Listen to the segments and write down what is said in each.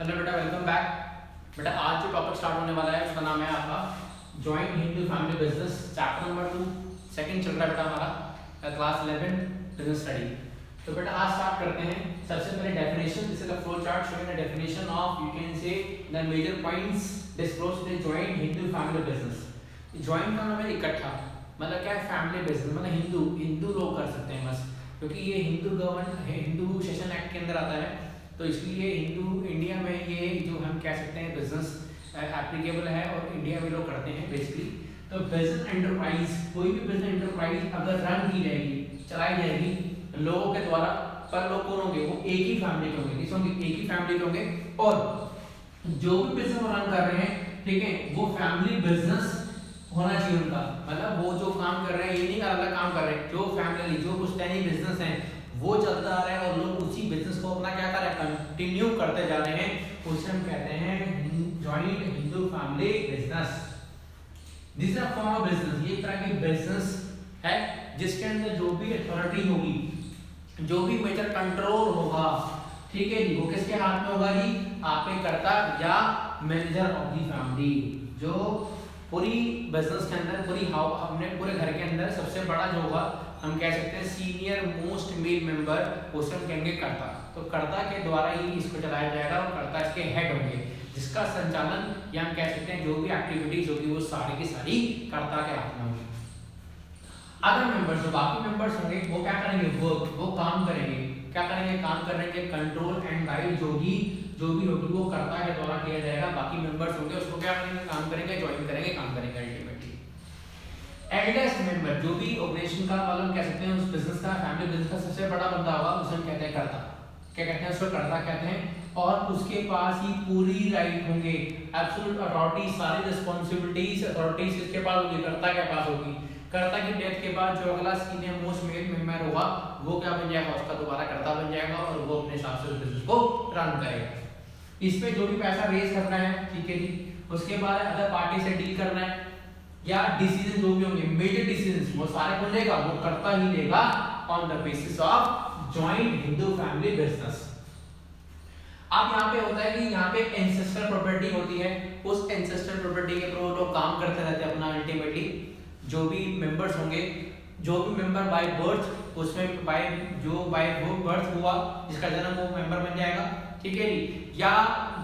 Hello बेटा, welcome back. बेटा आज जो टॉपिक स्टार्ट होने वाला है उसका नाम है आपका joint Hindu family business, chapter number 2, second चल रहा है बेटा हमारा क्लास 11 बिजनेस स्टडी। तो बेटा आज स्टार्ट करते हैं। सबसे पहले definition, this is the flow chart showing the definition of, you can say the major points disclose the joint Hindu family business. Joint का मतलब है इकट्ठा, मतलब क्या है, फैमिली बिजनेस, मतलब हिंदू लोग कर सकते हैं बस, क्योंकि ये हिंदू सेशन एक्ट के अंदर आता है, तो इसलिए हिंदू इंडिया में ये जो हम कह सकते हैं बिजनेस एप्लीकेबल है और इंडिया में लोग करते हैं बेसिकली। तो बिजनेस एंटरप्राइज, कोई भी बिजनेस एंटरप्राइज अगर रन की जाएगी, चलाई जाएगी लोगों के द्वारा, पर लोग कौन होंगे, वो एक ही फैमिली के होंगे, किस होंगे, एक ही फैमिली के होंगे। और जो भी बिजनेस वो रन कर रहे हैं, ठीक है, वो फैमिली बिजनेस होना चाहिए उनका, मतलब वो जो काम कर रहे हैं ये नहीं अलग काम कर रहे हैं, जो फैमिली जो पुश्तैनी बिजनेस है वो चलता आ रहा है और लोग उसी बिजनेस को अपना क्या कर रहे हैं, कंटिन्यू करते जा रहे हैं, उसे हम कहते हैं joint Hindu family business. This is a form of business, ये एक तरह की बिजनेस है जिसके अंदर जो भी अथॉरिटी होगी, जो भी मेजर कंट्रोल होगा, ठीक है जी, वो किसके हाथ में होगा जी, आपके कर्ता या मैनेजर ऑफ दी फैमिली। जो पूरी बिजनेस के अंदर अपने पूरे घर के अंदर सबसे बड़ा जो होगा, हम कह सकते हैं सीनियर मोस्ट मेल मेंबर, उसे हम कहेंगे कर्ता। तो कर्ता के द्वारा ही इसको चलाया जाएगा और कर्ता इसके हेड होंगे, जिसका संचालन या हम कह सकते हैं जो भी एक्टिविटीज होगी वो सारी की सारी कर्ता के हाथ में होगी। अदर मेंबर्स, जो बाकी मेंबर्स होंगे वो क्या करेंगे, वो काम करेंगे, क्या करेंगे, काम करेंगे, कंट्रोल एंड गाइड जो भी होगी वो कर्ता के द्वारा किया जाएगा। बाकी मेंबर्स होंगे उसको क्या करेंगे, काम करेंगे, ज्वाइन करेंगे, काम करेंगे अल्टीमेटली। एल्डेस्ट मेंबर, जो भी ऑर्गेनाइजेशन का मतलब कह सकते हैं उस बिजनेस का, फैमिली बिजनेस का सबसे बड़ा बंदा होगा, उसे हम कहते हैं कर्ता। क्या कहते हैं, उसको कर्ता कहते हैं। और उसके पास ही पूरी राइट होंगे, एब्सोल्यूट अथॉरिटी, सारी रिस्पांसिबिलिटीज अथॉरिटीज किसके पास होगी, कर्ता के पास होगी। कर्ता की डेथ के बाद जो अगला सीनियर मोस्ट मेल मेंबर होगा वो क्या बन जाएगा, उसका दोबारा कर्ता बन जाएगा और वो अपने हिसाब से उस बिजनेस को रन करेगा। इसमें जो भी पैसा रेज करना है, ठीक है जी, उसके बाद अदर पार्टी से डील करना है, या डिसीजन जो भी होंगे, मेजर डिसीजन वो सारे कौन लेगा, वो कर्ता ही लेगा, on the basis of joint Hindu family business. अब यहाँ पे होता है कि यहाँ पे एंसेस्टर प्रॉपर्टी होती है, उस एंसेस्टर प्रॉपर्टी के ऊपर लोग काम करते रहते हैं अपना अल्टीमेटली। जो भी मेंबर्स होंगे, जो भी मेंबर बाय बर्थ, उसमें बाय बर्थ हुआ, जिसका जन्म वो मेंबर बन जाएगा, ठीक है जी, या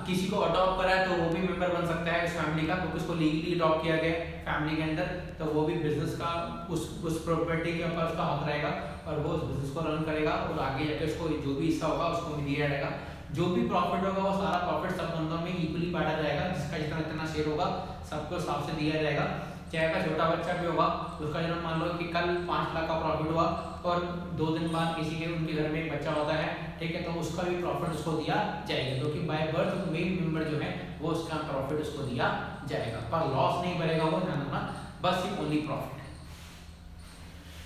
किसी को अडॉप्ट करा है तो वो भी मेंबर बन सकता है इस फैमिली का, क्योंकि उसको लीगली अडॉप्ट किया गया फैमिली के अंदर, तो वो भी बिजनेस का उस प्रॉपर्टी के ऊपर उसका हक रहेगा और वो उस बिजनेस को रन करेगा और आगे जाके उसको जो भी हिस्सा होगा उसको दिया जाएगा। जो भी प्रॉफिट होगा वो सारा प्रॉफिट सब बंदों में इक्वली बांटा जाएगा, जिसका जितना जितना शेयर होगा सबको हिसाब से दिया जाएगा। चाहे अगर छोटा बच्चा भी होगा, उसका जन्म मान लो कि कल 5 लाख का प्रॉफिट हुआ और 2 दिन बाद किसी के उनके घर में एक बच्चा होता है, ठीक है, तो उसका भी प्रॉफिट उसको दिया जाएगा, क्योंकि बाय बर्थ मेन मेंबर जो है वो उसका प्रॉफिट उसको दिया जाएगा, पर लॉस नहीं बनेगा, वो ध्यान रखना, बस सिर्फ only profit.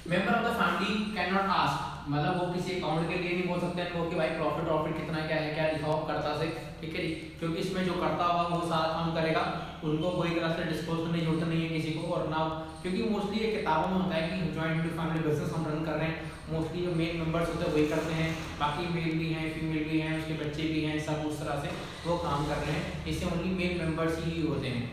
Member of the family can not ask, मतलब वो किसी अकाउंट के लिए नहीं बोल सकते हैं कि भाई प्रॉफिट कितना क्या है, क्या लिखा हो कर्ता से, ठीक है जी, क्योंकि इसमें जो कर्ता होगा वो सारा काम करेगा, उनको कोई तरह से डिस्क्लोज करने की जरूरत नहीं है किसी को। और ना, क्योंकि मोस्टली ये किताबों में होता है कि जॉइंट फैमिली बिजनेस हम रन कर रहे हैं, मोस्टली जो मेन मेंबर्स होते हैं वही करते हैं, बाकी मेल भी हैं, फीमेल भी हैं, उसके बच्चे भी हैं, सब उस तरह से वो काम कर रहे हैं, इससे ओनली मेन मेंबर्स ही होते हैं।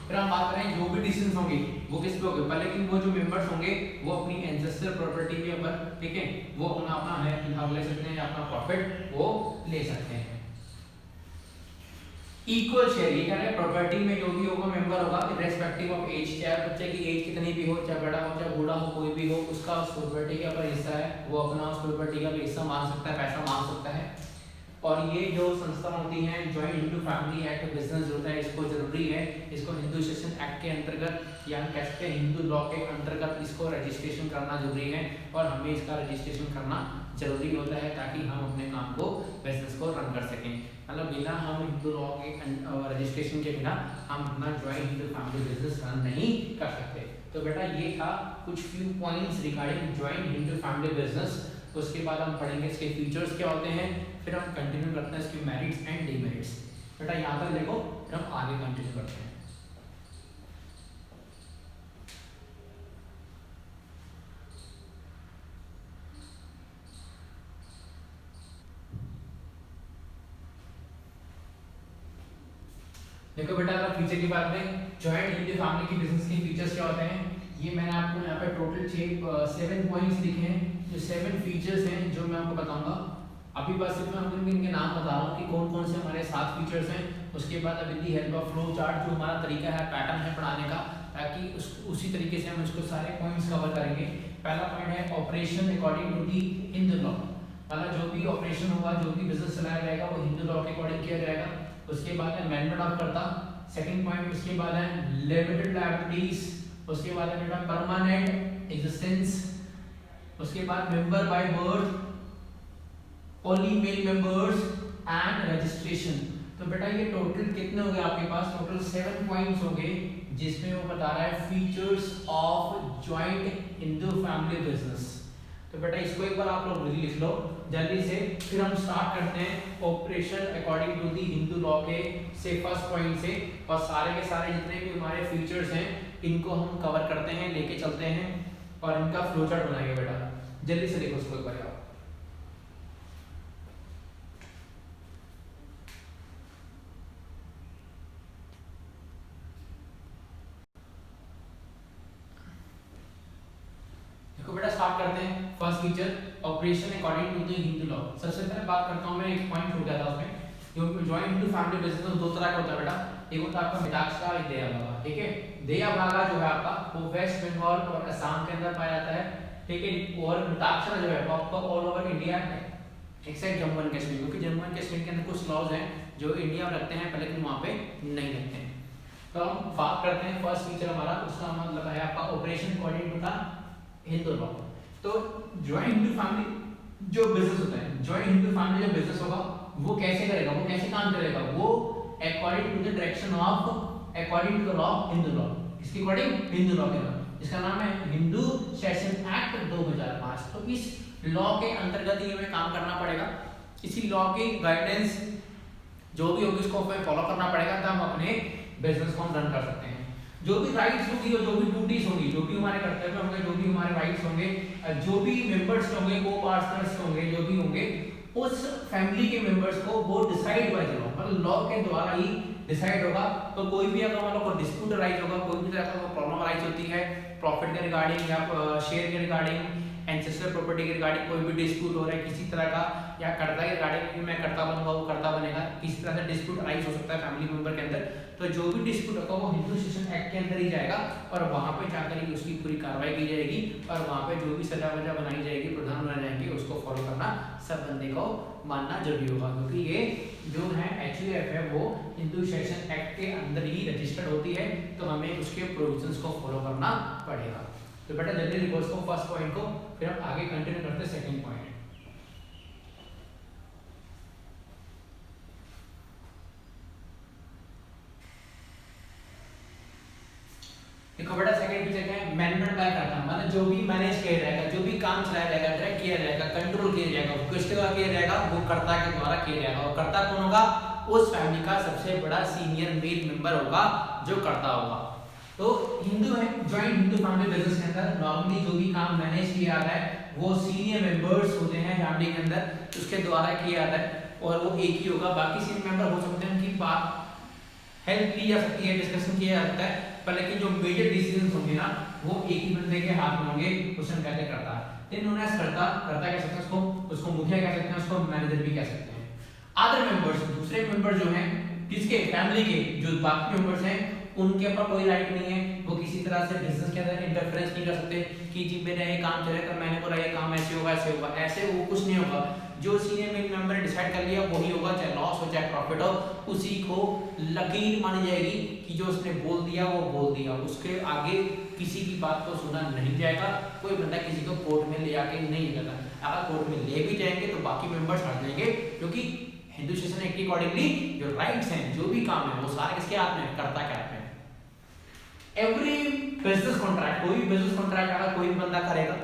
फिर हम बात करें जो भी डिसीजन होंगे वो किस पे होंगे, पहले कि वो जो मेंबर्स होंगे वो अपनी एंसेस्टर प्रॉपर्टी के ऊपर, ठीक है, वो अपना हिसाब ले सकते हैं या अपना प्रॉफिट वो ले सकते हैं। इक्वल शेयर, ये क्या है, प्रॉपर्टी में जो भी होगा मेंबर होगा इररिस्पेक्टिव ऑफ एज, चाहे बच्चे की एज कितनी भी हो, चाहे बड़ा हो चाहे बूढ़ा हो, कोई भी हो, उसका उस प्रॉपर्टी के ऊपर हिस्सा है, वो अपना उस प्रॉपर्टी का भी हिस्सा मांग सकता है, पैसा मांग सकता है। और ये जो संस्था होती है joint Hindu family act business जो होता है, इसको जरूरी है, इसको हिंदू सेशन एक्ट के अंतर्गत या हम कह सकते हैं हिंदू लॉ के अंतर्गत इसको रजिस्ट्रेशन करना जरूरी है, और हमें इसका रजिस्ट्रेशन करना जरूरी होता है ताकि हम अपने काम को, बिजनेस को रन कर सकें। मतलब बिना हम हिंदू लॉ के रजिस्ट्रेशन के बिना हम अपना joint Hindu family business run नहीं कर सकते। तो बेटा ये था कुछ few points regarding joint Hindu family business. उसके बाद हम पढ़ेंगे इसके फीचर्स क्या होते हैं, फिर हम कंटिन्यू करते हैं इसके मेरिट्स एंड डिमेरिट्स। बेटा यहाँ तक देखो, फिर हम आगे कंटिन्यू करते हैं। देखो बेटा अगर फीचर की बात करें, जॉइंट हिंदू फैमिली की बिजनेस के फीचर्स क्या होते हैं, ये मैंने आपको यहाँ पे टोटल 7 पॉइंट्स लिखे हैं। जो 7 फीचर्स हैं जो मैं आपको बताऊंगा, अभी बस सिर्फ मैं आपको इनके नाम बता रहा हूँ कि कौन कौन से हमारे 7 फीचर्स हैं। उसके बाद अभी दी हेल्प ऑफ फ्लो चार्ट जो हमारा तरीका है, पैटर्न है पढ़ाने का, ताकि उसी तरीके से हम इसको सारे पॉइंट्स कवर करेंगे। पहला पॉइंट है operation according to the Hindu law, मतलब जो भी ऑपरेशन होगा, जो भी बिजनेस चलाया जाएगा वो हिंदू लॉ के अकॉर्डिंग किया जाएगा। उसके बाद है अमेंडमेंट ऑफ कर्ता, सेकंड पॉइंट। उसके बाद है लिमिटेड लायबिलिटीज, उसके बाद है बेटा परमानेंट एग्जिस्टेंस, उसके बाद member by birth, only male members and registration. तो बेटा ये टोटल कितने हो गए आपके पास, टोटल 7 पॉइंट्स हो गए, जिसमें वो बता रहा है features of joint Hindu family business. तो बेटा इसको एक बार आप लोग लिख लो जल्दी से, फिर हम स्टार्ट करते हैं operation according to the Hindu law के से फर्स्ट पॉइंट से, और सारे के सारे जितने भी हमारे फीचर्स हैं इनको हम कवर करते हैं, लेके चलते हैं और इनका फ्लो चार्ट बनाएंगे। बेटा जल्दी से देखो इसको एक बार आप। देखो बेटा स्टार्ट करते हैं। First feature operation according to the Hindu law. सबसे पहले बात करता हूं, मैं एक पॉइंट छूट गया था उसमें, जो जॉइंट हिंदू फैमिली बिजनेस में 2 तरह का होता है बेटा। एक होता है आपका मिताक्षरा, एक देया भागा। ठीक है, देया भागा जो है आपका वो वेस्ट बंगाल और असम के अंदर पाया जाता है। ठीक है, और मिताक्षरा जो है वो आपका ऑल ओवर इंडिया है, एक्सेप्ट जम्मू एंड कश्मीर, क्योंकि जम्मू एंड कश्मीर के अंदर कुछ लॉज हैं जो इंडिया में रखते हैं लेकिन वहां पे नहीं रखते हैं। तो हम बात करते हैं फर्स्ट फीचर हमारा, उसका मतलब है आपका operation according to the Hindu law. तो जॉइंट हिंदू फैमिली जो बिजनेस होता है, जॉइंट हिंदू फैमिली जो बिजनेस होगा वो कैसे करेगा, वो कैसे काम करेगा, वो according to the direction of, according to the law Hindu law. इसके अकॉर्डिंग हिंदू लॉ के लॉ, इसका नाम है हिंदू सेशन एक्ट 2005। तो इस लॉ के अंतर्गत ही हमें काम करना पड़ेगा, इसी लॉ की गाइडेंस जो भी होगी उसको हमें फॉलो करना पड़ेगा, तब हम अपने बिजनेस को रन कर सकते हैं। जो भी राइट्स होगी और जो भी ड्यूटीज होंगी, जो भी हमारे कर्तव्य होंगे, जो भी हमारे राइट्स होंगे, जो भी मेंबर्स होंगे, को पार्टनर्स होंगे, जो भी होंगे, उस फैमिली के मेंबर्स को वो डिसाइड बाय लॉ, मतलब लॉ के द्वारा ही डिसाइड होगा। तो कोई भी अगर हम लोग को डिस्प्यूट राइज होगा, कोई भी तरह का प्रॉब्लम राइज होती है प्रॉफिट के रिगार्डिंग या शेयर के रिगार्डिंग, एंसेस्टर प्रॉपर्टी के रिगार्डिंग कोई भी डिस्प्यूट हो रहा है किसी तरह का, या कर्ता के रिगार्डिंग मैं कर्ता बनूंगा वो कर्ता बनेगा, किसी तरह से डिस्प्यूट राइज हो सकता है फैमिली मेंबर के अंदर, तो जो भी डिस्प्यूट होगा वो हिंदू सेशन एक्ट के अंदर ही जाएगा और वहां पे जाकर ही उसकी पूरी कार्रवाई की जाएगी, और वहां पे जो भी सजा वजा बनाई जाएगी, प्रावधान बनाए जाएंगे, उसको फॉलो करना सब बंदे को मानना जरूरी होगा, क्योंकि ये जो है एचयूएफ है वो हिंदू सेशन एक्ट के अंदर ही रजिस्टर्ड होती है, तो हमें उसके प्रोविजंस को फॉलो करना पड़ेगा। तो बेटा जल्दी लिखो इसको फर्स्ट पॉइंट को, फिर हम आगे कंटिन्यू करते हैं सेकंड पॉइंट। देखो बेटा सेकंड फीचर क्या है, मैनेजमेंट बाय करता, मतलब जो भी मैनेज किया जाएगा, जो भी काम चलाया जाएगा, डायरेक्ट किया जाएगा, कंट्रोल किया जाएगा, किसके द्वारा किया जाएगा, वो कर्ता के द्वारा किया जाएगा। और कर्ता कौन होगा, उस फैमिली का सबसे बड़ा सीनियर मेल मेंबर होगा जो कर्ता होगा। तो हिंदू है जॉइंट हिंदू फैमिली बिजनेस के अंदर नॉर्मली जो भी काम मैनेज किया जाता है वो सीनियर मेंबर्स होते हैं फैमिली के अंदर, उसके द्वारा किया जाता है, और वो एक ही होगा। बाकी सीनियर मेंबर हो सकते हैं, उनकी बात हेल्प ली जा सकती है, डिस्कशन किया जा सकता है, पर लेकिन जो मेजर डिसीजंस होंगे ना वो एक ही बंदे के हाथ में होंगे, उसे हम कहते करता है। इन्होंने करता करता कह सकते हैं उसको मुखिया कह सकते हैं, उसको मैनेजर भी कह सकते हैं। अदर मेंबर्स, दूसरे मेंबर जो हैं किसके, फैमिली के, जो बाकी मेंबर्स हैं उनके ऊपर कोई राइट नहीं है, वो किसी तरह से बिजनेस के अंदर इंटरफेरेंस नहीं कर सकते कि जी मेरा ये काम चलेगा, मैंने बोला ये काम ऐसे होगा ऐसे होगा, ऐसे वो कुछ नहीं होगा। जो सीनियर मेंबर ने डिसाइड कर लिया वही होगा, चाहे लॉस हो चाहे प्रॉफिट हो, उसी को लकीर मानी जाएगी कि जो उसने बोल दिया वो बोल दिया, उसके आगे किसी की बात को सुना नहीं जाएगा। कोई बंदा किसी को कोर्ट में ले आके नहीं जाता, अगर कोर्ट में ले भी जाएंगे तो बाकी मेंबर्स हट जाएंगे, क्योंकि हिंदू सेशन एक्ट के अकॉर्डिंगली जो राइट्स हैं, जो भी काम है वो सारे किसके हाथ में है, कर्ता के हाथ में। एवरी बिजनेस कॉन्ट्रैक्ट, कोई भी बिजनेस कॉन्ट्रैक्ट अगर कोई बंदा करेगा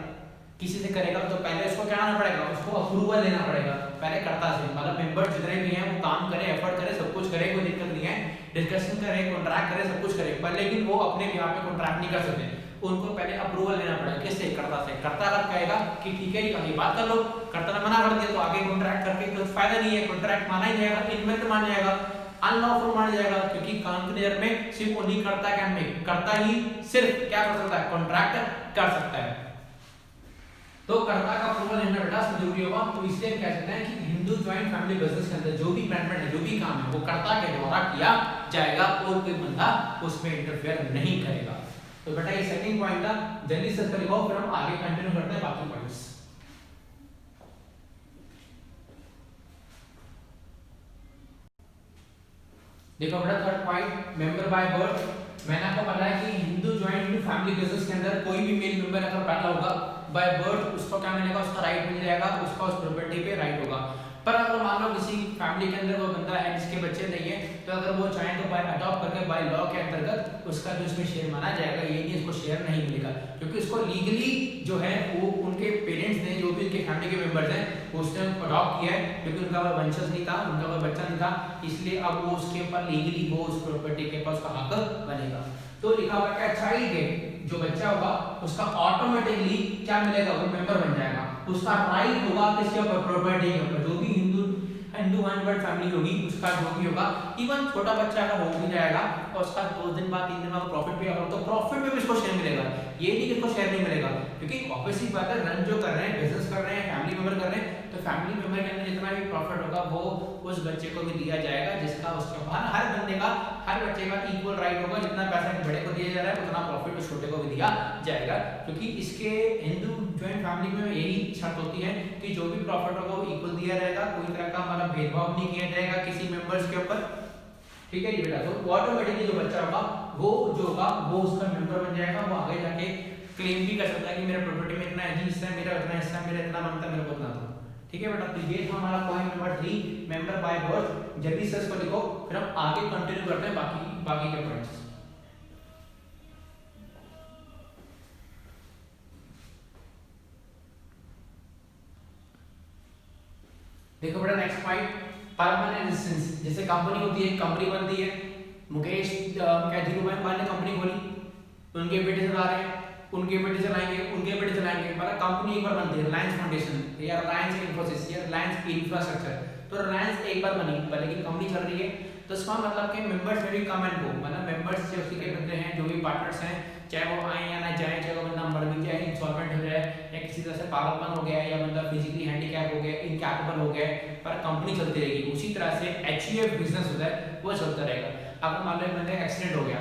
किसी से करेगा तो पहले उसको क्या आना पड़ेगा, उसको अप्रूवल लेना पड़ेगा पहले कर्ता से, मतलब मेंबर जितने भी हैं वो काम करे, एफर्ट करे, सब कुछ करे, कोई दिक्कत नहीं है, डिस्कशन करे, कॉन्ट्रैक्ट करे, सब कुछ करे, पर लेकिन वो अपने यहाँ पे कॉन्ट्रैक्ट नहीं कर सकते, उनको पहले अप्रूवल लेना पड़ेगा। किससे, कर्ता से। कर्ता अगर कहेगा कि ठीक है ये बात कर लो, कर्ता ने मना कर दिया तो आगे कॉन्ट्रैक्ट करके कुछ फायदा नहीं है, कॉन्ट्रैक्ट माना ही जाएगा, इनमें माना जाएगा। अनलॉफुल माना जाएगा, क्योंकि कानून की नजर में सिर्फ उन्हीं कर्ता ही सिर्फ क्या कर सकता है, कॉन्ट्रैक्ट कर सकता है। तो कर्ता का अप्रूवल लेना बेटा जरूरी होगा। तो इसलिए हम कह सकते हैं कि हिंदू जॉइंट फैमिली बिजनेस के अंदर जो भी मैनेजमेंट है, जो भी काम है, वो कर्ता के द्वारा किया जाएगा और कोई बंदा उसमें इंटरफेयर नहीं करेगा। तो बेटा ये सेकंड पॉइंट था, जल्दी से इसको लिखो, फिर हम आगे कंटिन्यू करते हैं बाकी पॉइंट्स। देखो बेटा third point, member by birth. मैंने आपको बताया कि हिंदू जॉइंट फैमिली बिजनेस के अंदर कोई भी मेल मेंबर अगर पैदा होगा बाय बर्थ, उसको क्या मिलेगा, उसका राइट मिल जाएगा, उसका उस प्रॉपर्टी पे राइट होगा। पर अगर मान लो किसी फैमिली के अंदर वो बंदा है जिसके बच्चे नहीं है, तो अगर वो चाहे तो बाय अडॉप्ट करके बाय लॉ के अंतर्गत उसका जो इसमें शेयर माना जाएगा, ये नहीं उसको शेयर नहीं मिलेगा, क्योंकि उसको लीगली जो है वो उनके पेरेंट्स ने, जो भी उनके फैमिली के मेंबर्स हैं, उसने अडॉप्ट किया है, क्योंकि उनका कोई वंशज नहीं था, उनका कोई बच्चा नहीं था, इसलिए अब वो उसके ऊपर लीगली वो उस प्रॉपर्टी के ऊपर उसका हक बनेगा। तो लिखा हुआ क्या, चाइल्ड के जो बच्चा होगा उसका ऑटोमेटिकली क्या मिलेगा, वो मेंबर बन जाएगा, उसका राइट होगा किसके ऊपर, प्रॉपर्टी के ऊपर। जो भी हिंदू वन फैमिली होगी उसका जो भी होगा, इवन छोटा बच्चा अगर हो भी जाएगा और उसका 2 दिन बाद 3 दिन बाद प्रॉफिट भी होगा, तो प्रॉफिट में भी उसको शेयर मिलेगा। ये नहीं कि उसको शेयर नहीं मिलेगा, क्योंकि ऑब्वियसली बात है, रन जो कर रहे हैं, बिजनेस कर रहे हैं, फैमिली मेंबर कर रहे हैं, तो फैमिली मेंबर के अंदर जितना भी प्रॉफिट होगा वो उस बच्चे को भी दिया जाएगा, जिसका उसके बाद हर बंदे का, हर बच्चे का इक्वल राइट होगा। जितना पैसा बड़े को दिया जा रहा है उतना प्रॉफिट उस छोटे को भी दिया जाएगा, क्योंकि इसके हिंदू जॉइंट फैमिली में यही शर्त होती है कि जो भी प्रॉफिट होगा वो इक्वल दिया जाएगा, कोई तरह का मतलब भेदभाव नहीं किया जाएगा किसी मेंबर्स के ऊपर। ठीक है जी बेटा, तो ऑटोमेटिकली जो बच्चा होगा वो जो होगा वो उसका मेंबर बन जाएगा, वो आगे जाके क्लेम भी कर सकता है कि मेरा प्रॉपर्टी में इतना है जी, हिस्सा मेरा इतना हिस्सा, मेरा इतना बनता है, मेरे को इतना दो। ठीक है बेटा, तो ये था हमारा point number 3, member by birth. जल्दी से इसको लिखो, फिर हम आगे कंटिन्यू करते हैं बाकी के पॉइंट्स। देखो बेटा नेक्स्ट पॉइंट, परमानेंट रेजिडेंस। जैसे कंपनी होती है, कंपनी बनती है, मुकेश क्या धीरूभाई अंबानी ने कंपनी खोली, उनके बेटे चला रहे हैं, उनके बेटे चलाएंगे, उनके बेटे चलाएंगे, मतलब कंपनी एक बार बनती है, रिलायंस फाउंडेशन या रिलायंस इंफोसिस या रिलायंस इंफ्रास्ट्रक्चर, तो रिलायंस एक बार बनी, लेकिन कंपनी चल रही है, तो इसका मतलब कि मेंबर्स में भी कम एंड गो, मतलब मेंबर्स जो उसी के बंदे हैं, जो भी पार्टनर्स हैं, चाहे वो आए या ना जाए, चाहे वो बंदा मर भी जाए, इंसॉल्वेंट हो जाए, या किसी तरह से पागलपन हो गया, या बंदा फिजिकली हैंडीकैप हो गया, इनकैपेबल हो गया, पर कंपनी चलती रहेगी। उसी तरह से एचयूएफ बिजनेस होता है वो चलता रहेगा। अब मान लो बंदे एक्सीडेंट हो गया,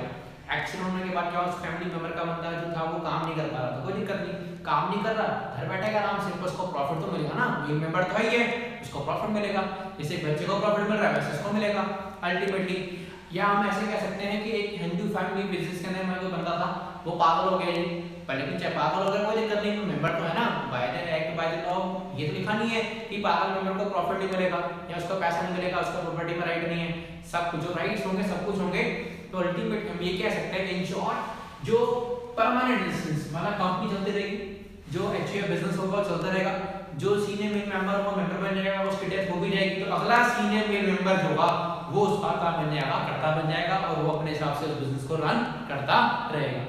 एक्सीडेंट होने के बाद क्या, उस फैमिली मेंबर का बंदा जो था वो काम नहीं कर पा रहा था, कोई दिक्कत नहीं, काम नहीं कर रहा, घर बैठेगा आराम से, उसको प्रॉफिट तो मिलेगा ना, ये मेंबर तो है, उसको प्रॉफिट मिलेगा, जैसे बच्चे को प्रॉफिट मिल रहा है वैसे इसको मिलेगा अल्टीमेटली। या हम ऐसे कह सकते हैं कि एक हिंदू फैमिली बिजनेस के अंदर में कोई बंदा था, वो पागल हो गया जी, लेकिन चाहे पागल हो गया कोई दिक्कत नहीं, तो मेंबर तो है ना, by the act by the law ये तो लिखा नहीं है कि पागल मेंबर को प्रॉफिट नहीं मिलेगा या उसको पैसा नहीं मिलेगा, उसका प्रॉपर्टी में राइट नहीं है, सब कुछ जो राइट्स होंगे सब कुछ होंगे। तो अल्टीमेट हम ये कह सकते हैं इन शॉर्ट जो परमानेंट रेजिडेंस मतलब कंपनी चलती रहेगी, जो एचयूएफ बिजनेस होगा चलता रहेगा, जो सीनियर मेल मेंबर होगा मेंबर बन जाएगा, उसकी डेथ हो भी जाएगी तो अगला सीनियर मेल मेंबर जो होगा वो उसका काम बन जाएगा, कर्ता बन जाएगा, और वो अपने हिसाब से उस बिजनेस को रन करता रहेगा।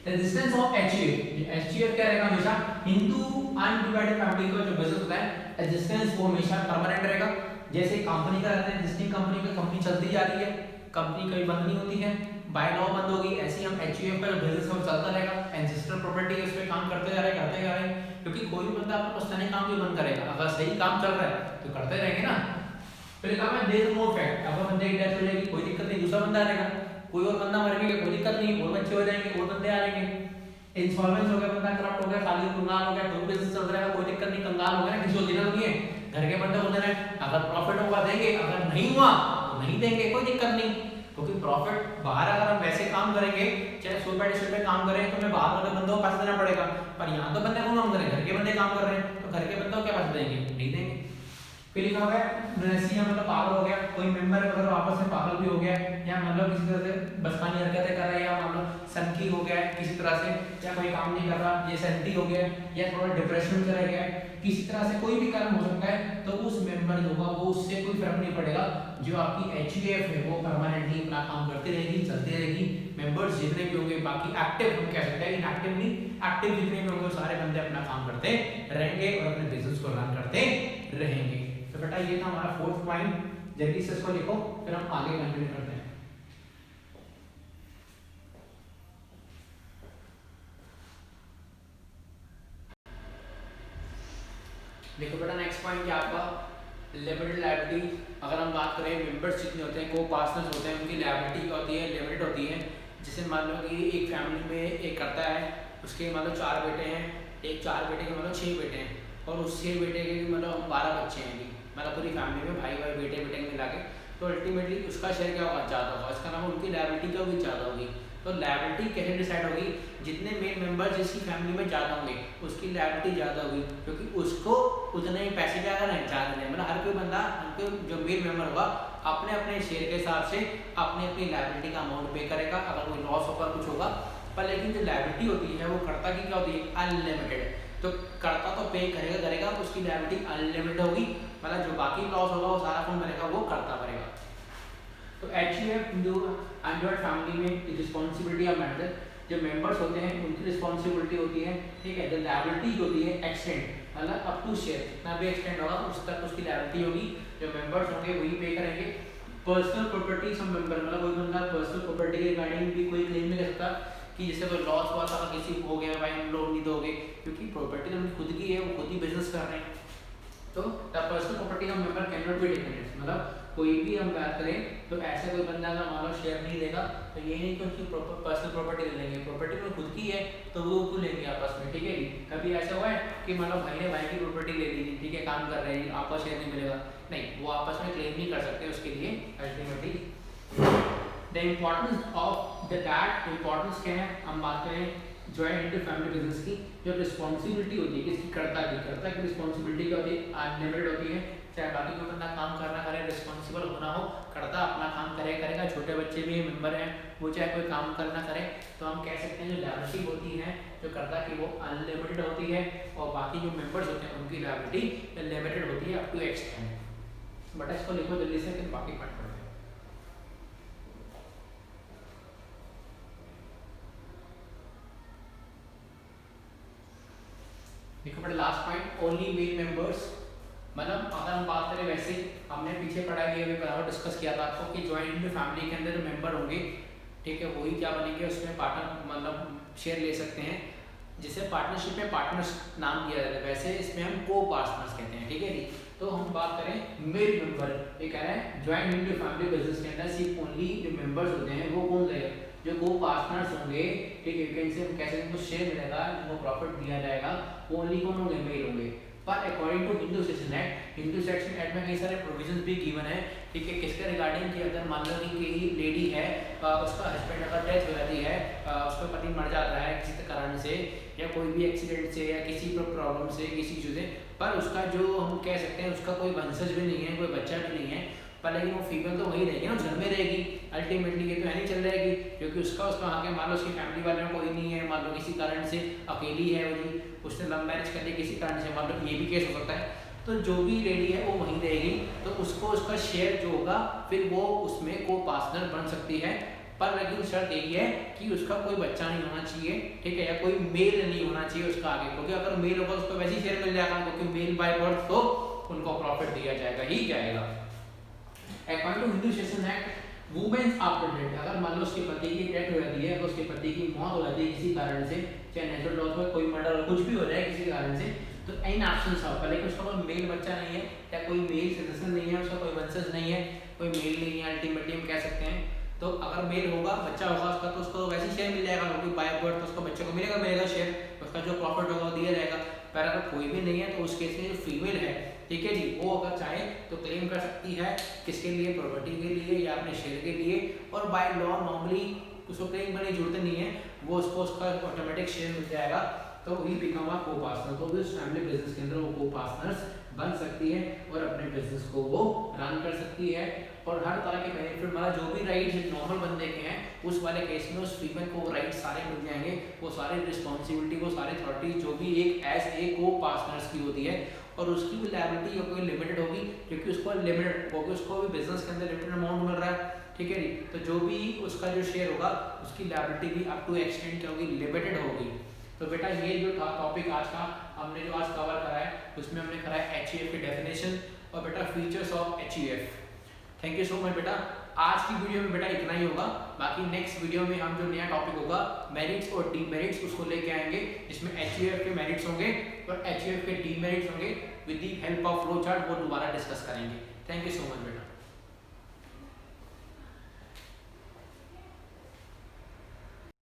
रेजिस्टेंस ऑफ एचयूएफ, एचयूएफ क्या रहेगा, हमेशा हिंदू अनडिवाइडेड फैमिली का जो बिजनेस होता है रेजिस्टेंस वो हमेशा परमानेंट रहेगा। जैसे कंपनी का रहता है, एग्जिस्टिंग कंपनी चलती जा रही है, कंपनी कभी बंद नहीं होती है, बाय लॉ बंद होगी, ऐसे ही हम एचयूएफ का जो बिजनेस है वो चलता रहेगा, एंसेस्टर प्रॉपर्टी है उस पे काम करते जा रहे हैं, क्योंकि कोई भी बंदा अपना पुश्तैनी काम भी बंद करेगा, अगर सही काम चल रहा है तो करते रहेंगे ना। फिर कहा मैं देयर नो फैक्ट, अब बंदे की डेथ हो जाएगी कोई दिक्कत नहीं, दूसरा बंदा आएगा, कोई और बंदा मर गया कोई दिक्कत नहीं, और बच्चे हो जाएंगे और बंदे आ जाएंगे, इंसॉल्वेंस हो गया बंदा, करप्ट हो गया, खाली कंगाल हो गया, कोई बिजनेस चल रहा है कोई दिक्कत नहीं, कंगाल हो गया ना, किसी को देना नहीं है, घर के बंदे को देना है, अगर प्रॉफिट होगा देंगे, अगर नहीं हुआ तो नहीं देंगे, कोई दिक्कत नहीं, क्योंकि प्रॉफिट बाहर अगर हम वैसे काम करेंगे, चाहे 100 पे काम करें, तो हमें बाहर वाले बंदों को पैसा देना पड़ेगा, पर यहाँ तो बंदे को काम करें, घर के बंदे काम कर रहे हैं, तो घर के बंदों को क्या पैसा देंगे, नहीं देंगे। फिर लिखा हुआ है नसीहा मतलब पागल हो गया, कोई मेंबर अगर आपस में पागल भी हो गया, या मतलब किसी तरह से बचकानी हरकतें कर रहा है, या मतलब सनकी हो गया किसी तरह से, या कोई काम नहीं कर रहा, ये सेंटी हो गया, या थोड़ा डिप्रेशन में चला गया, किसी तरह से कोई भी कारण हो सकता है, तो उस मेंबर जो होगा वो उससे कोई फर्क नहीं पड़ेगा, जो आपकी एचयूएफ है वो परमानेंटली अपना काम करती रहेगी, चलती रहेगी, मेंबर्स जितने भी होंगे, बाकी एक्टिव हम कह सकते हैं, इनएक्टिव नहीं, एक्टिव जितने भी होंगे सारे बंदे अपना काम करते रहेंगे और अपने बिजनेस को रन करते रहेंगे। तो बेटा ये था हमारा 4th पॉइंट, जल्दी से इसको लिखो, फिर हम आगे कंटिन्यू करते हैं। देखो बेटा नेक्स्ट पॉइंट क्या आपका लिमिटेड लायबिलिटी। अगर हम बात करें मेंबर्स जितने होते हैं, को पार्टनर्स होते हैं, उनकी लायबिलिटी क्या होती है, लिमिटेड होती है। जैसे मान लो कि एक फैमिली में एक करता है, उसके मान लो 4 बेटे हैं, एक 4 बेटे के मान लो 6 बेटे हैं, और उस 6 बेटे के मतलब 12 बच्चे हैं, मतलब पूरी फैमिली में भाई भाई बेटे बेटे मिला के, तो अल्टीमेटली उसका शेयर क्या होगा, ज़्यादा होगा। इसका नाम उनकी लायबिलिटी क्या होगी, ज़्यादा होगी। तो लायबिलिटी कैसे डिसाइड होगी, जितने मेन मेंबर जिसकी फैमिली में ज़्यादा होंगे उसकी लायबिलिटी ज़्यादा होगी, क्योंकि उसको उतने ही पैसे क्या करना है, ज़्यादा दें। मतलब हर कोई बंदा, हर कोई जो मेन मेंबर होगा अपने अपने शेयर के हिसाब से अपनी अपनी लायबिलिटी का अमाउंट पे करेगा, अगर कोई लॉस होगा कुछ होगा। पर लेकिन जो लायबिलिटी होती है वो कर्ता की क्या होती है, अनलिमिटेड। तो कर्ता तो पे करेगा करेगा, उसकी लायबिलिटी अनलिमिटेड होगी, मतलब जो बाकी लॉस होगा वो सारा कौन भरेगा, वो कर्ता भरेगा। तो एचयूएफ जो अनजॉइंट फैमिली में रिस्पॉन्सिबिलिटी ऑफ मैनेजर, जो मेंबर्स होते हैं उनकी रिस्पॉन्सिबिलिटी होती है, ठीक है। जो लायबिलिटी होती है एक्सटेंड, मतलब अप टू शेयर, जितना भी एक्सटेंड होगा उस तक उसकी लायबिलिटी होगी, जो मेंबर्स होंगे वही पे करेंगे। पर्सनल प्रॉपर्टी सब मेंबर, मतलब कोई बंदा पर्सनल प्रॉपर्टी के रिगार्डिंग भी कोई क्लेम नहीं कर सकता कि जैसे कोई लॉस हुआ था, किसी को हो गया भाई हम लोन नहीं दोगे, क्योंकि प्रॉपर्टी तो उनकी खुद की है, वो खुद ही बिजनेस कर रहे हैं। तो the personal property of member can not be dependent, मतलब कोई भी हम बात करें तो ऐसे कोई बंदा अगर मान लो शेयर नहीं देगा तो ये नहीं कि उनकी पर्सनल प्रॉपर्टी ले लेंगे, प्रॉपर्टी में खुद की है तो वो क्यों लेंगे आपस में, ठीक है। कभी ऐसा हुआ है कि मान लो भाई ने भाई की प्रॉपर्टी ले ली, ठीक है, काम कर रहे हैं, आपका शेयर नहीं मिलेगा, नहीं, वो आपस में क्लेम नहीं कर सकते उसके लिए ultimately. The importance of the that, importance क्या है, हम बात करें जॉइंट इंटर फैमिली बिजनेस की। जो रिस्पॉन्सिबिलिटी होती है किसकी, कर्ता की रिस्पॉन्सिबिलिटी क्या होती है, अनलिमिटेड होती है। चाहे बाकी कोई बंदा काम करना करे, रिस्पॉन्सिबल होना हो, कर्ता अपना काम करेगा। छोटे बच्चे भी मेंबर हैं, वो चाहे कोई काम करना करे, तो हम कह सकते हैं जो लायबिलिटी होती है जो कर्ता की वो अनलिमिटेड होती है, और बाकी जो मेंबर्स होते हैं उनकी लायबिलिटी लिमिटेड होती है अप टू एक्सटेंड। बट इसको लिखो जल्दी से, फिर बाकी पढ़ते हैं। देखो बड़ा last point, only male members, मतलब अगर हम बात करें वैसे हमने पीछे पढ़ाई है, बराबर डिस्कस किया था आपको कि जॉइंट फैमिली के अंदर जो मेंबर होंगे, ठीक है, वही क्या बनेंगे, उसमें पार्टनर मतलब शेयर ले सकते हैं। जिसे पार्टनरशिप में पार्टनर्स नाम दिया जाता है, वैसे इसमें हम को पार्टनर्स कहते हैं, ठीक है जी। तो हम बात करें मेल मेंबर, ये कह रहा है जॉइंट इंटू फैमिली बिजनेस के अंदर सिर्फ ओनली जो मेंबर्स होते हैं वो कौन रहेगा, जो को पार्टनर्स होंगे, ठीक है, इनसे हम कैसे उनको शेयर मिलेगा, जिनको प्रॉफिट दिया जाएगा, वो ओनली कौन होंगे, मेल होंगे। पर according to Hindu section act, Hindu section act में कई सारे प्रोविजंस भी गिवन है, ठीक है, किसके रिगार्डिंग कि अगर मान लो कि कोई लेडी है, उसका हस्बैंड अगर डेथ हो जाती है, उसका पति मर जाता है किसी कारण से, या कोई भी एक्सीडेंट से, या किसी प्रॉब्लम से, किसी चीज़ से, पर उसका जो हम कह सकते हैं उसका कोई वंशज भी नहीं है, कोई बच्चा भी नहीं है, पर लेकिन वो फीमेल तो वही रहेगी ना, घर में रहेगी अल्टीमेटली, ये तो है नहीं चल रहेगी, क्योंकि उसका आगे मान लो उसकी फैमिली वाले में कोई नहीं है, मान लो किसी कारण से अकेली है वो जी, उसने लव मैरिज कर ली किसी कारण से, मान लो ये भी केस हो सकता है, तो जो भी लेडी है वो वहीं रहेगी, तो उसको उसका शेयर जो होगा फिर वो उसमें को पार्टनर बन सकती है। पर लेकिन शर्त यही है कि उसका कोई बच्चा नहीं होना चाहिए, ठीक है, या कोई मेल नहीं होना चाहिए उसका आगे, क्योंकि अगर मेल होगा उसको वैसे ही शेयर मिल जाएगा, क्योंकि मेल बाय बर्थ तो उनको प्रॉफिट दिया जाएगा ही जाएगा। According to Hindu section act, women's after death, अगर मान लो उसके पति की डेथ हो जाती है, अगर उसके पति की मौत हो जाती है किसी कारण से, चाहे नेचुरल डेथ हो, कोई मर्डर कुछ भी हो जाए किसी कारण से, तो इन ऑप्शंस है, पहले कि उसका कोई मेल बच्चा नहीं है, या कोई मेल सिटीजन नहीं है, उसका कोई वंशज नहीं है, कोई मेल नहीं है, अल्टीमेटली हम कह सकते हैं। तो अगर मेल होगा, बच्चा होगा उसका, तो उसको वैसे शेयर मिल जाएगा, क्योंकि बाय बर्थ तो उसको बच्चे को मिलेगा शेयर, उसका जो प्रॉफिट होगा वो दिया जाएगा। पर अगर कोई भी नहीं है तो उस केस में जो फीमेल है, ठीक है जी, वो अगर चाहे तो क्लेम कर सकती है, किसके लिए, प्रॉपर्टी के लिए या अपने शेयर के लिए, और बाय लॉ नॉर्मली उसको क्लेम करने की जरूरत नहीं है, वो उसको उसका ऑटोमेटिक शेयर मिल जाएगा, तो वही बिकम अ को पार्टनर, तो उस फैमिली बिजनेस के अंदर वो को पार्टनर्स बन सकती है और अपने बिजनेस को वो रन कर सकती है, और हर तरह के बेनिफिट, मतलब जो भी राइट्स नॉर्मल बंदे के हैं उस वाले केस में उस फीमेल को वो राइट सारे मिल जाएंगे, वो सारी रिस्पॉन्सिबिलिटी, वो सारी अथॉरिटी जो भी एक एज ए को पार्टनर्स की होती है, और उसकी भी लायबिलिटी या कोई लिमिटेड होगी, क्योंकि उसको लिमिटेड, क्योंकि उसको भी बिजनेस के अंदर लिमिटेड अमाउंट मिल रहा है, ठीक है जी। तो जो भी उसका जो शेयर होगा उसकी लायबिलिटी भी अप टू एक्सटेंड क्या होगी, लिमिटेड होगी। तो बेटा ये जो था टॉपिक आज का, हमने जो आज कवर करा है उसमें हमने करा है एचईएफ की डेफिनेशन, और बेटा features of HEF. Thank you so much बेटा। आज की वीडियो में बेटा इतना ही होगा, बाकी नेक्स्ट वीडियो में हम जो नया टॉपिक होगा मेरिट्स और डीमेरिट्स उसको लेके आएंगे, जिसमें एचयूएफ के मेरिट्स होंगे और एचयूएफ के डीमेरिट्स होंगे। With the help of flow chart वो दोबारा डिस्कस करेंगे। थैंक यू सो मच बेटा।